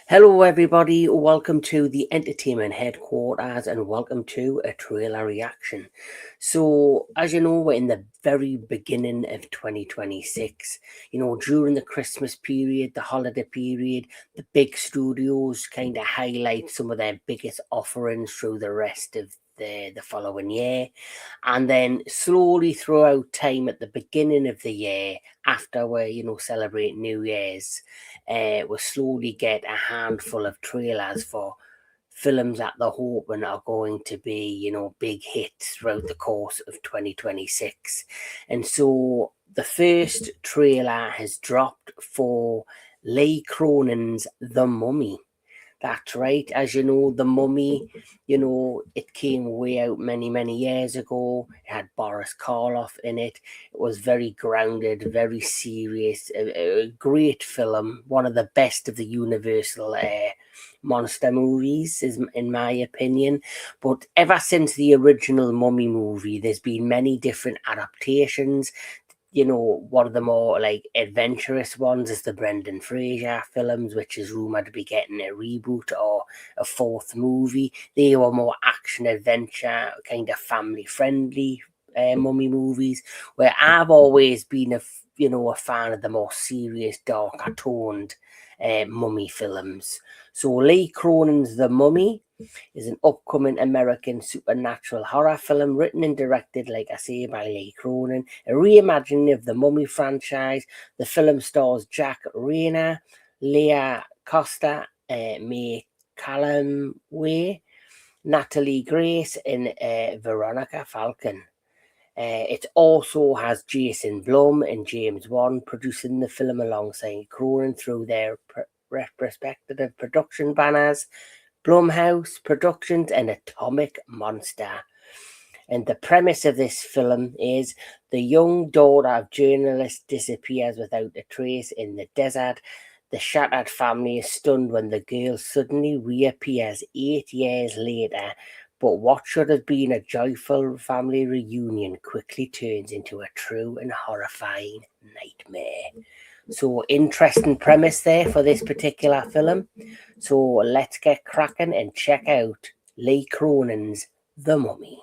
Hello everybody, welcome to the entertainment headquarters and welcome to a trailer reaction. So as you know, we're in the very beginning of 2026. During the Christmas period, the holiday period, the big studios kind of highlight some of their biggest offerings through the rest of the following year, and then slowly throughout time at the beginning of the year, after we celebrate New Year's, we'll slowly get a handful of trailers for films that they're hoping are going to be, big hits throughout the course of 2026. And so the first trailer has dropped for Lee Cronin's The Mummy. That's right. As you know, The Mummy, it came way out many, many years ago. It had Boris Karloff in it. It was very grounded, very serious, a great film. One of the best of the Universal monster movies, is in my opinion. But ever since the original Mummy movie, there's been many different adaptations. One of the more adventurous ones is the Brendan Fraser films, which is rumored to be getting a reboot or a fourth movie. They were more action adventure, kind of family friendly mummy movies, where I've always been a fan of the more serious, darker toned mummy films. So Lee Cronin's The Mummy is an upcoming American supernatural horror film written and directed, like I say, by Lee Cronin, a reimagining of the Mummy franchise. The film stars Jack Rayner, Leah Costa, May Callumway, Natalie Grace, and Veronica Falcon. It also has Jason Blum and James Wan producing the film alongside Cronin through their respective production banners, Blumhouse Productions and Atomic Monster. And the premise of this film is the young daughter of journalist disappears without a trace in the desert. The shattered family is stunned when the girl suddenly reappears 8 years later. But what should have been a joyful family reunion quickly turns into a true and horrifying nightmare. So interesting premise there for this particular film. So let's get cracking and check out Lee Cronin's The Mummy.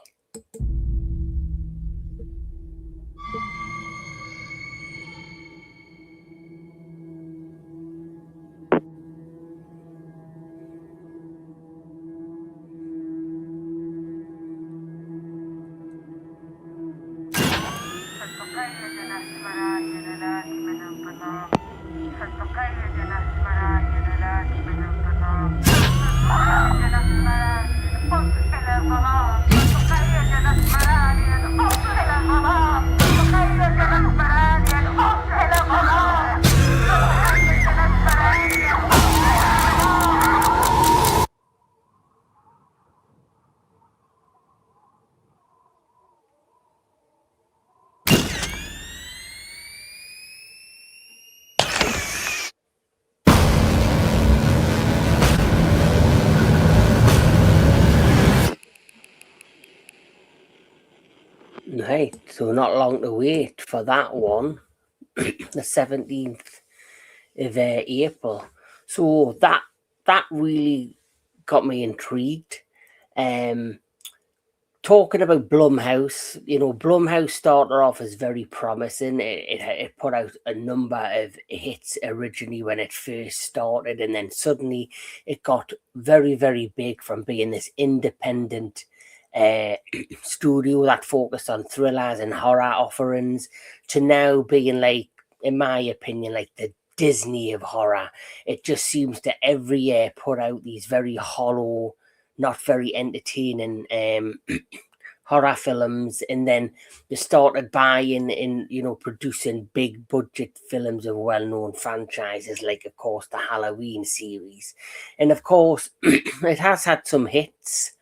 Right, so not long to wait for that one, the 17th of April. So that really got me intrigued. Talking about Blumhouse, Blumhouse started off as very promising. It put out a number of hits originally when it first started, and then suddenly it got very, very big from being this independent studio that focused on thrillers and horror offerings to now being, like, in my opinion, like the Disney of horror. It just seems to every year put out these very hollow, not very entertaining horror films, and then they started buying in, producing big budget films of well-known franchises, like of course the Halloween series. And of course it has had some hits.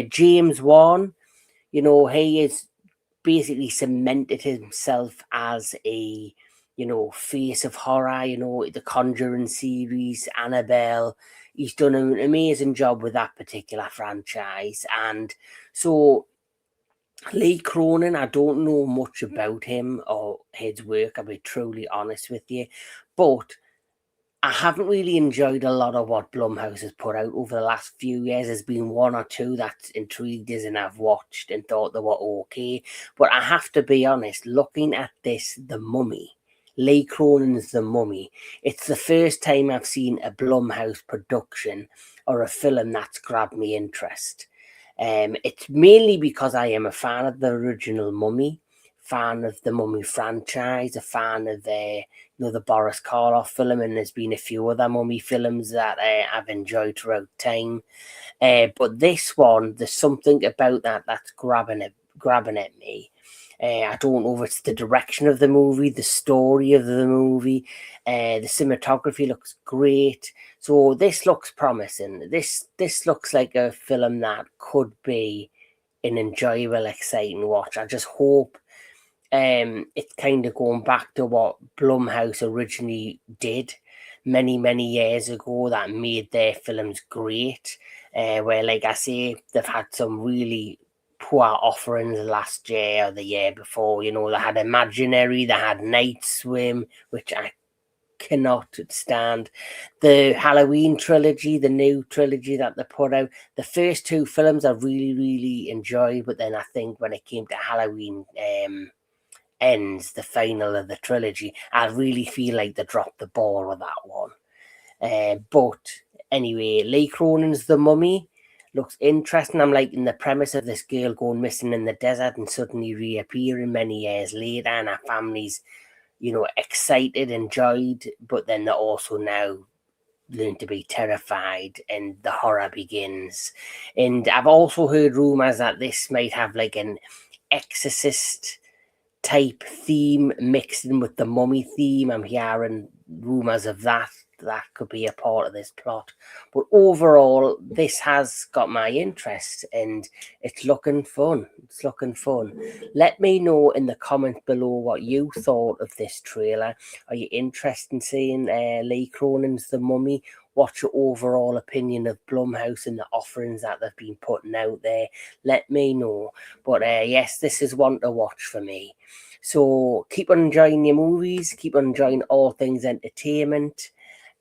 James Wan, he has basically cemented himself as a face of horror, the Conjuring series, Annabelle. He's done an amazing job with that particular franchise. And so Lee Cronin, I don't know much about him or his work, I'll be truly honest with you. But I haven't really enjoyed a lot of what Blumhouse has put out over the last few years. There's been one or two that's intrigued us and I've watched and thought they were okay. But I have to be honest, looking at this, The Mummy, Lee Cronin's The Mummy, it's the first time I've seen a Blumhouse production or a film that's grabbed me interest. It's mainly because I am a fan of the original Mummy, fan of the Mummy franchise, a fan of the Boris Karloff film, and there's been a few other Mummy films that I've enjoyed throughout time. But this one, there's something about that's grabbing at me. I don't know if it's the direction of the movie, the story of the movie, the cinematography looks great. So this looks promising. This looks like a film that could be an enjoyable, exciting watch. I just hope it's kind of going back to what Blumhouse originally did many years ago that made their films great. Where, like I say, they've had some really poor offerings last year or the year before. They had Imaginary, they had Night Swim, which I cannot stand. The Halloween trilogy, the new trilogy that they put out, the first two films I really enjoyed, but then I think when it came to Halloween Ends, the final of the trilogy, I really feel like they dropped the ball with that one. But anyway, Lee Cronin's The Mummy looks interesting. I'm liking the premise of this girl going missing in the desert and suddenly reappearing many years later, and her family's, excited, enjoyed, but then they're also now learn to be terrified, and the horror begins. And I've also heard rumors that this might have like an exorcist type theme mixed in with the Mummy theme. I'm hearing rumors of that could be a part of this plot. But overall, this has got my interest and it's looking fun. Let me know in the comments below what you thought of this trailer. Are you interested in seeing Lee Cronin's The Mummy? What's your overall opinion of Blumhouse and the offerings that they've been putting out there? Let me know. But yes, this is one to watch for me. So keep on enjoying your movies, keep on enjoying all things entertainment,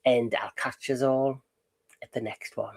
and I'll catch us all at the next one.